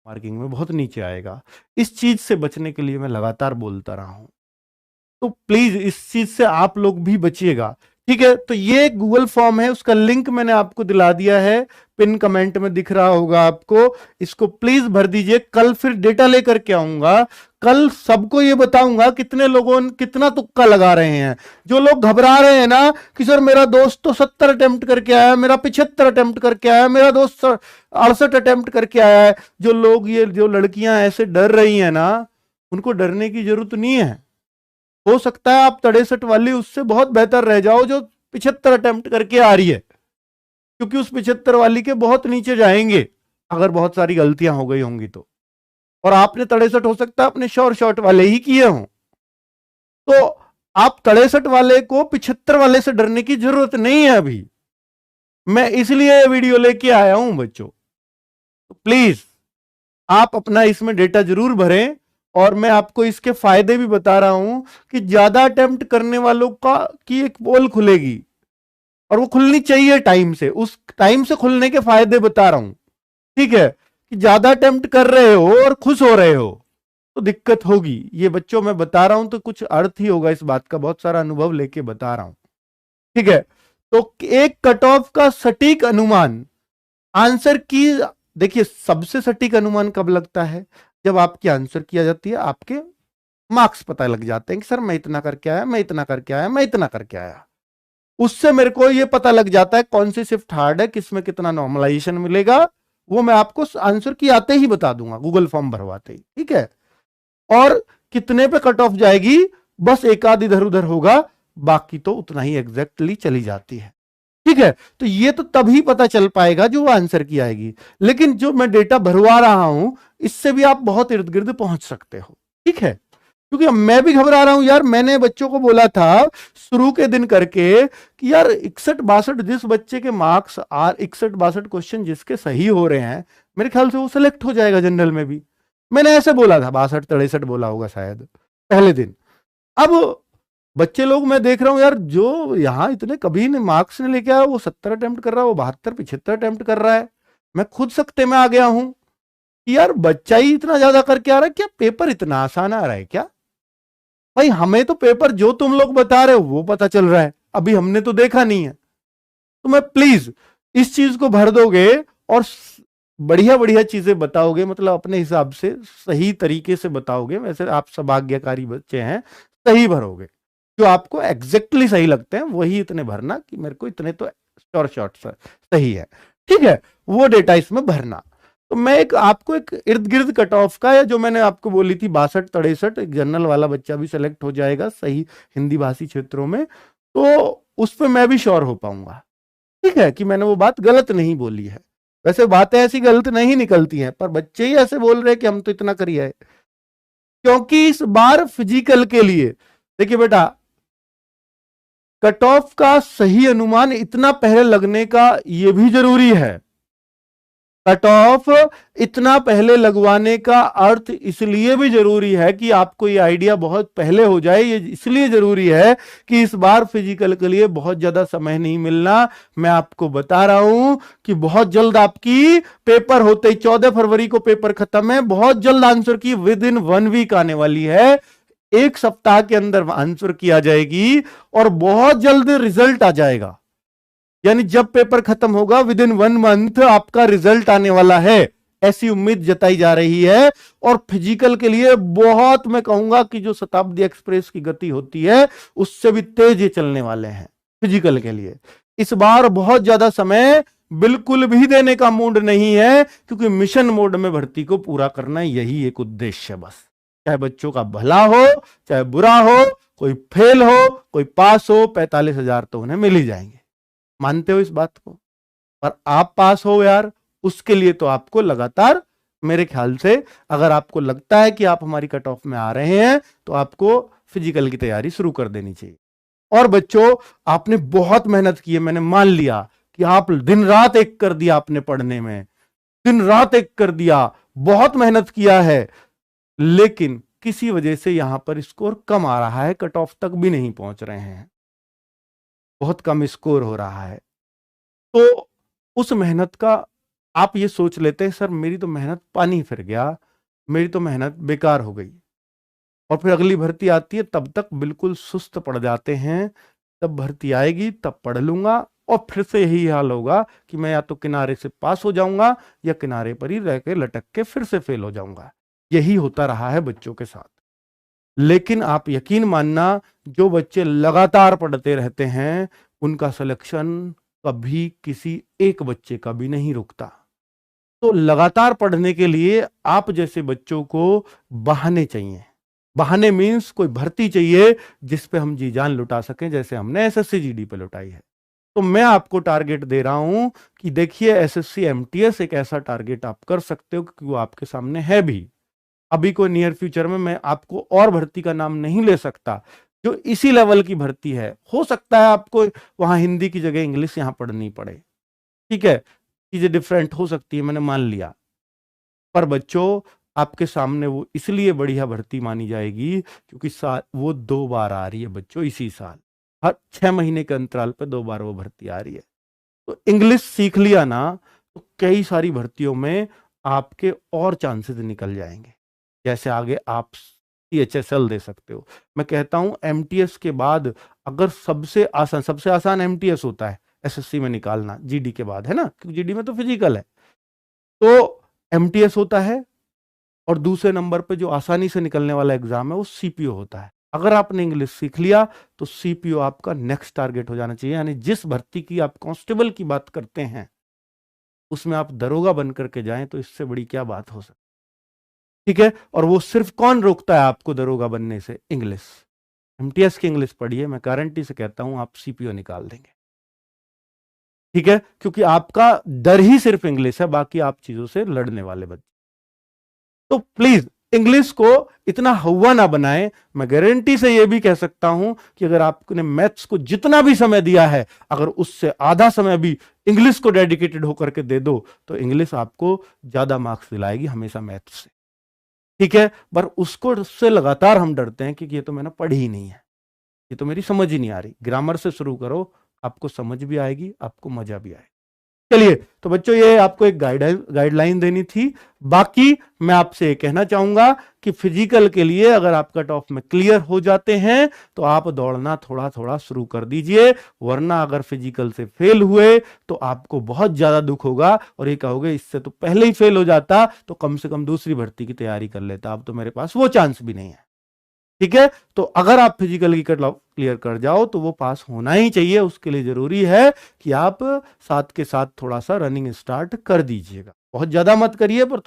Marking में बहुत नीचे आएगा। इस चीज से बचने के लिए मैं लगातार बोलता रहा हूं, तो प्लीज इस चीज से आप लोग भी बचिएगा। ठीक है, तो ये गूगल फॉर्म है, उसका लिंक मैंने आपको दिला दिया है, पिन कमेंट में दिख रहा होगा आपको। इसको प्लीज भर दीजिए। कल फिर डेटा लेकर के आऊंगा, कल सबको ये बताऊंगा कितने लोगों ने कितना तुक्का लगा रहे हैं। जो लोग घबरा रहे हैं ना कि सर मेरा दोस्त तो 70 अटेम्प्ट करके आया, मेरा 75 अटेम्प्ट करके आया, मेरा दोस्त 68 अटेम्प्ट करके आया है, जो लोग ये जो लड़कियां ऐसे डर रही हैं ना, उनको डरने की जरूरत नहीं है। हो सकता है आप 63 वाली उससे बहुत बेहतर रह जाओ जो 75 अटेम्प्ट करके आ रही है, क्योंकि उस 75 वाली के बहुत नीचे जाएंगे अगर बहुत सारी गलतियां हो गई होंगी तो। और आपने 63 हो सकता है अपने श्योर शॉट वाले ही किए हों, तो आप 63 वाले को 75 वाले से डरने की जरूरत नहीं है अभी। मैं इसलिए वीडियो लेके आया हूं बच्चों, तो प्लीज आप अपना इसमें डेटा जरूर भरें। और मैं आपको इसके फायदे भी बता रहा हूं कि ज्यादा अटेम्प्ट करने वालों का की एक पोल खुलेगी, और वो खुलनी चाहिए टाइम से, उस टाइम से खुलने के फायदे बता रहा हूं। ठीक है, कि ज्यादा अटेम्प्ट कर रहे हो और खुश हो रहे हो तो दिक्कत होगी। ये बच्चों मैं बता रहा हूं तो कुछ अर्थ ही होगा इस बात का, बहुत सारा अनुभव लेके बता रहा हूं। ठीक है, तो एक कट ऑफ का सटीक अनुमान आंसर की, देखिए सबसे सटीक अनुमान कब लगता है, जब आपकी आंसर किया जाती है, आपके मार्क्स पता लग जाते हैं कि सर मैं इतना करके आया, मैं इतना करके आया, मैं इतना करके आया। उससे मेरे को ये पता लग जाता है कौन सी शिफ्ट हार्ड है, किसमें कितना नॉर्मलाइजेशन मिलेगा, वो मैं आपको आंसर की आते ही बता दूंगा, गूगल फॉर्म भरवाते ही। ठीक है, और कितने पे कट ऑफ जाएगी, बस एक आध इधर उधर होगा, बाकी तो उतना ही एग्जैक्टली चली जाती है। ठीक है, तो ये तो तभी पता चल पाएगा जो वो आंसर की आएगी, लेकिन जो मैं डेटा भरवा रहा हूं इससे भी आप बहुत इर्द गिर्द पहुंच सकते हो। ठीक है, क्योंकि मैं भी घबरा रहा हूं यार। मैंने बच्चों को बोला था शुरू के दिन करके कि यार 61-62 जिस बच्चे के मार्क्स 61-62 क्वेश्चन जिसके सही हो रहे हैं, मेरे ख्याल से वो सिलेक्ट हो जाएगा जनरल में भी। मैंने ऐसे बोला था, 62-63 बोला होगा शायद पहले दिन। अब बच्चे लोग मैं देख रहा हूं यार, जो यहां इतने कभी ने मार्क्स नहीं लेके आया, वो 70 अटेम्प्ट कर रहा है, वो 72-75 अटेम्प्ट कर रहा है। मैं खुद सकते में आ गया हूं कि यार बच्चा ही इतना ज्यादा करके आ रहा है, क्या पेपर इतना आसान आ रहा है क्या? भाई हमें तो पेपर जो तुम लोग बता रहे हो वो पता चल रहा है, अभी हमने तो देखा नहीं है। तो मैं प्लीज इस चीज को भर दोगे और बढ़िया बढ़िया चीजें बताओगे, मतलब अपने हिसाब से सही तरीके से बताओगे। वैसे आप सब आज्ञाकारी बच्चे हैं, सही भरोगे, जो आपको एग्जैक्टली सही लगते हैं वही इतने भरना कि मेरे को इतने तो श्योर शॉट सही है। ठीक है, वो डेटा इसमें भरना। तो मैं एक आपको एक इर्द गिर्द कट ऑफ का, या जो मैंने आपको बोली थी 62-63, एक जनरल वाला बच्चा भी सेलेक्ट हो जाएगा सही हिंदी भाषी क्षेत्रों में, तो उस पर मैं भी श्योर हो पाऊंगा। ठीक है, कि मैंने वो बात गलत नहीं बोली है। वैसे बातें ऐसी गलत नहीं निकलती हैं, पर बच्चे ही ऐसे बोल रहे हैं कि हम तो इतना करिए है। क्योंकि इस बार फिजिकल के लिए देखिए बेटा, कट ऑफ का सही अनुमान इतना पहले लगने का यह भी जरूरी है। कट ऑफ इतना पहले लगवाने का अर्थ इसलिए भी जरूरी है कि आपको ये आइडिया बहुत पहले हो जाए। ये इसलिए जरूरी है कि इस बार फिजिकल के लिए बहुत ज्यादा समय नहीं मिलना। मैं आपको बता रहा हूं कि बहुत जल्द आपकी पेपर होते ही 14 फरवरी को पेपर खत्म है, बहुत जल्द आंसर की विद इन 1 वीक आने वाली है। एक सप्ताह के अंदर आंसर की आ जाएगी और बहुत जल्द रिजल्ट आ जाएगा। यानी जब पेपर खत्म होगा विद इन 1 मंथ आपका रिजल्ट आने वाला है, ऐसी उम्मीद जताई जा रही है। और फिजिकल के लिए बहुत, मैं कहूंगा कि जो शताब्दी एक्सप्रेस की गति होती है उससे भी तेज ये चलने वाले हैं फिजिकल के लिए। इस बार बहुत ज्यादा समय बिल्कुल भी देने का मूड नहीं है, क्योंकि मिशन मोड में भर्ती को पूरा करना यही एक उद्देश्य है बस। चाहे बच्चों का भला हो चाहे बुरा हो, कोई फेल हो कोई पास हो, 45,000 तो उन्हें मिल ही जाएंगे। मानते हो इस बात को? पर आप पास हो यार, उसके लिए तो आपको लगातार, मेरे ख्याल से अगर आपको लगता है कि आप हमारी कट ऑफ में आ रहे हैं तो आपको फिजिकल की तैयारी शुरू कर देनी चाहिए। और बच्चों, आपने बहुत मेहनत की है, मैंने मान लिया कि आप दिन रात एक कर दिया, आपने पढ़ने में दिन रात एक कर दिया, बहुत मेहनत किया है, लेकिन किसी वजह से यहां पर स्कोर कम आ रहा है, कट ऑफ तक भी नहीं पहुंच रहे हैं, बहुत कम स्कोर हो रहा है। तो उस मेहनत का आप ये सोच लेते हैं सर मेरी तो मेहनत पानी फिर गया, मेरी तो मेहनत बेकार हो गई, और फिर अगली भर्ती आती है तब तक बिल्कुल सुस्त पड़ जाते हैं। तब भर्ती आएगी तब पढ़ लूंगा, और फिर से यही हाल होगा कि मैं या तो किनारे से पास हो जाऊंगा या किनारे पर ही रह के लटक के फिर से फेल हो जाऊंगा। यही होता रहा है बच्चों के साथ। लेकिन आप यकीन मानना, जो बच्चे लगातार पढ़ते रहते हैं उनका सिलेक्शन कभी किसी एक बच्चे का भी नहीं रुकता। तो लगातार पढ़ने के लिए आप जैसे बच्चों को बहाने चाहिए। बहाने मीन्स कोई भर्ती चाहिए जिस पे हम जी जान लुटा सकें, जैसे हमने एसएससी जीडी पे लुटाई है। तो मैं आपको टारगेट दे रहा हूं कि देखिए एसएससी एमटीएस एक ऐसा टारगेट आप कर सकते हो क्योंकि वो आपके सामने है भी। अभी कोई नियर फ्यूचर में मैं आपको और भर्ती का नाम नहीं ले सकता जो इसी लेवल की भर्ती है। हो सकता है आपको वहां हिंदी की जगह इंग्लिश यहां पढ़नी पड़े, ठीक है, चीजें डिफरेंट हो सकती है, मैंने मान लिया। पर बच्चों आपके सामने वो इसलिए बढ़िया भर्ती मानी जाएगी क्योंकि वो 2 बार आ रही है बच्चों, इसी साल हर 6 महीने के अंतराल पे 2 बार वो भर्ती आ रही है। तो इंग्लिश सीख लिया ना तो कई सारी भर्तियों में आपके और चांसेस निकल जाएंगे। जैसे आगे आप CHSL दे सकते हो। मैं कहता हूं एमटीएस के बाद अगर सबसे आसान एमटीएस होता है एसएससी में निकालना जीडी के बाद, है ना, क्योंकि जीडी में तो फिजिकल है। तो एमटीएस होता है, और दूसरे नंबर पे जो आसानी से निकलने वाला एग्जाम है वो सीपीओ होता है। अगर आपने इंग्लिश सीख लिया तो सीपीओ आपका नेक्स्ट टारगेट हो जाना चाहिए। यानी जिस भर्ती की आप कांस्टेबल की बात करते हैं उसमें आप दरोगा बन करके जाएं तो इससे बड़ी क्या बात हो सकती, ठीक है। और वो सिर्फ कौन रोकता है आपको दरोगा बनने से? इंग्लिश। एमटीएस की इंग्लिश पढ़िए, मैं गारंटी से कहता हूं आप सीपीओ निकाल देंगे, ठीक है, क्योंकि आपका डर ही सिर्फ इंग्लिश है, बाकी आप चीजों से लड़ने वाले बच्चे। तो प्लीज इंग्लिश को इतना हवा ना बनाएं। मैं गारंटी से यह भी कह सकता हूं कि अगर आपने मैथ्स को जितना भी समय दिया है, अगर उससे आधा समय भी इंग्लिश को डेडिकेटेड होकर के दे दो तो इंग्लिश आपको ज्यादा मार्क्स दिलाएगी हमेशा मैथ्स से, ठीक है। पर उसको उससे लगातार हम डरते हैं क्योंकि ये तो मैंने पढ़ी ही नहीं है, ये तो मेरी समझ ही नहीं आ रही। ग्रामर से शुरू करो, आपको समझ भी आएगी, आपको मजा भी आएगा। चलिए, तो बच्चों ये आपको एक गाइडलाइन देनी थी। बाकी मैं आपसे कहना चाहूंगा कि फिजिकल के लिए अगर आप कट ऑफ में क्लियर हो जाते हैं तो आप दौड़ना थोड़ा थोड़ा शुरू कर दीजिए, वरना अगर फिजिकल से फेल हुए तो आपको बहुत ज्यादा दुख होगा और ये कहोगे इससे तो पहले ही फेल हो जाता तो कम से कम दूसरी भर्ती की तैयारी कर लेता, अब तो मेरे पास वो चांस भी नहीं है, ठीक है। तो अगर आप फिजिकल की कट क्लियर कर जाओ तो वो पास होना ही चाहिए। उसके लिए जरूरी है कि आप साथ के साथ थोड़ा सा रनिंग स्टार्ट कर दीजिएगा, बहुत ज्यादा मत करिए पर थोड़ा